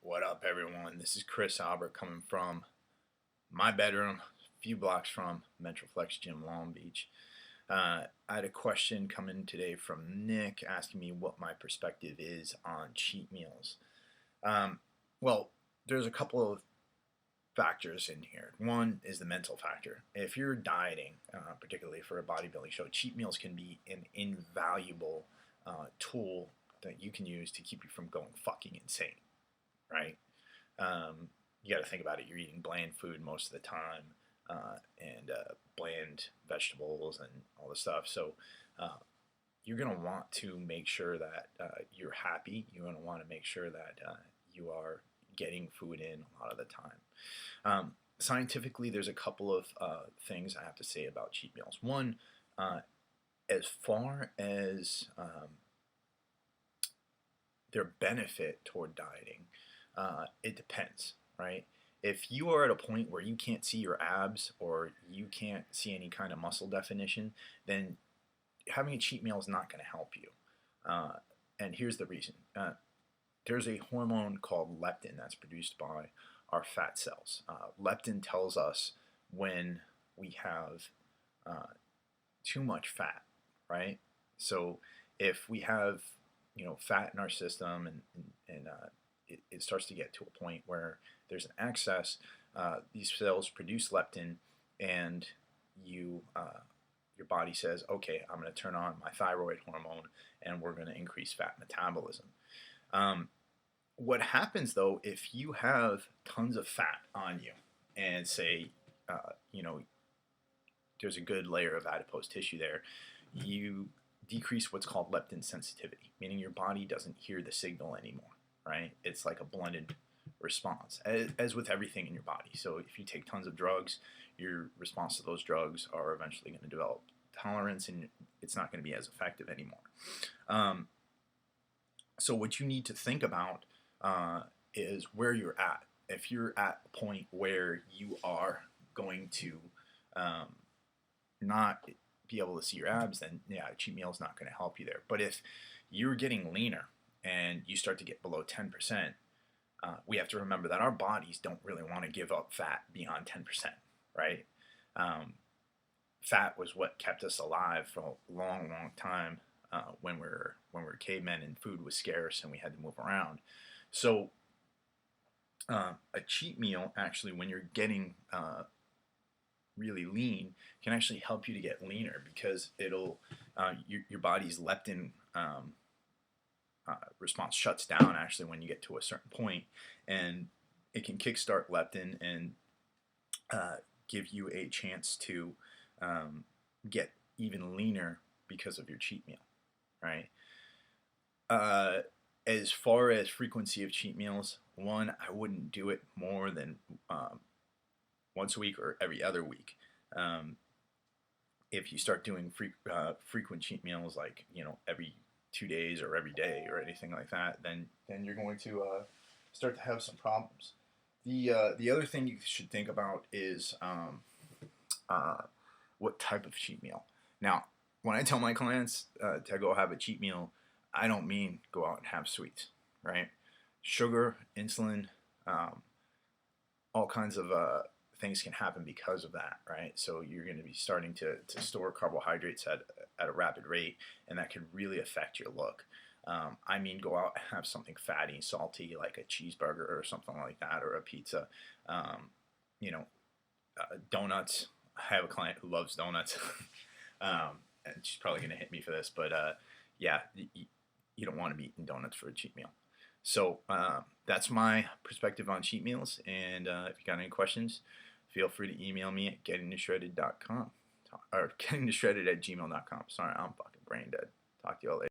What up, everyone? This is Chris Albert coming from my bedroom, a few blocks from Metroflex Gym, Long Beach. I had a question come in today from Nick asking me what my perspective is on cheat meals. Um, well, there's a couple of factors in here. One is the mental factor. If you're dieting, particularly for a bodybuilding show, cheat meals can be an invaluable tool that you can use to keep you from going fucking insane, right? You got to think about it. You're eating bland food most of the time, and bland vegetables and all this stuff. So you're going to want to make sure that you're happy. You're going to want to make sure that you are getting food in a lot of the time. Scientifically, there's a couple of things I have to say about cheat meals. One, as far as their benefit toward dieting, it depends, right? If you are at a point where you can't see your abs or you can't see any kind of muscle definition, then having a cheat meal is not going to help you. And here's the reason. There's a hormone called leptin that's produced by our fat cells. Leptin tells us when we have too much fat, right? So if we have fat in our system and it starts to get to a point where there's an excess, these cells produce leptin, and your body says, okay, I'm going to turn on my thyroid hormone and we're going to increase fat metabolism. What happens though, if you have tons of fat on you and say, there's a good layer of adipose tissue there, you decrease what's called leptin sensitivity, meaning your body doesn't hear the signal anymore, right? It's like a blended response, as with everything in your body. So if you take tons of drugs, your response to those drugs are eventually going to develop tolerance, and it's not going to be as effective anymore. So what you need to think about is where you're at. If you're at a point where you are going to not be able to see your abs, then yeah, a cheat meal is not going to help you there. But if you're getting leaner and you start to get below 10%, we have to remember that our bodies don't really want to give up fat beyond 10%, right? Fat was what kept us alive for a long, long time when we were cavemen and food was scarce and we had to move around. So a cheat meal, actually, when you're getting really lean, can actually help you to get leaner, because it'll your body's leptin response shuts down actually when you get to a certain point, and it can kickstart leptin and give you a chance to get even leaner because of your cheat meal, right? As far as frequency of cheat meals, one, I wouldn't do it more than once a week or every other week. If you start doing frequent cheat meals, like every 2 days or every day or anything like that, then you're going to start to have some problems. The other thing you should think about is what type of cheat meal. Now, when I tell my clients to go have a cheat meal, I don't mean go out and have sweets, right? Sugar, insulin, all kinds of things can happen because of that, right? So you're going to be starting to store carbohydrates at a rapid rate, and that could really affect your look. I mean, go out and have something fatty, salty, like a cheeseburger or something like that, or a pizza. Donuts. I have a client who loves donuts, and she's probably going to hit me for this, but yeah, you don't want to be eating donuts for a cheat meal. So that's my perspective on cheat meals, and if you got any questions, feel free to email me at gettingtoshredded.com or gettingtoshredded@gmail.com. Sorry, I'm fucking brain dead. Talk to you all later.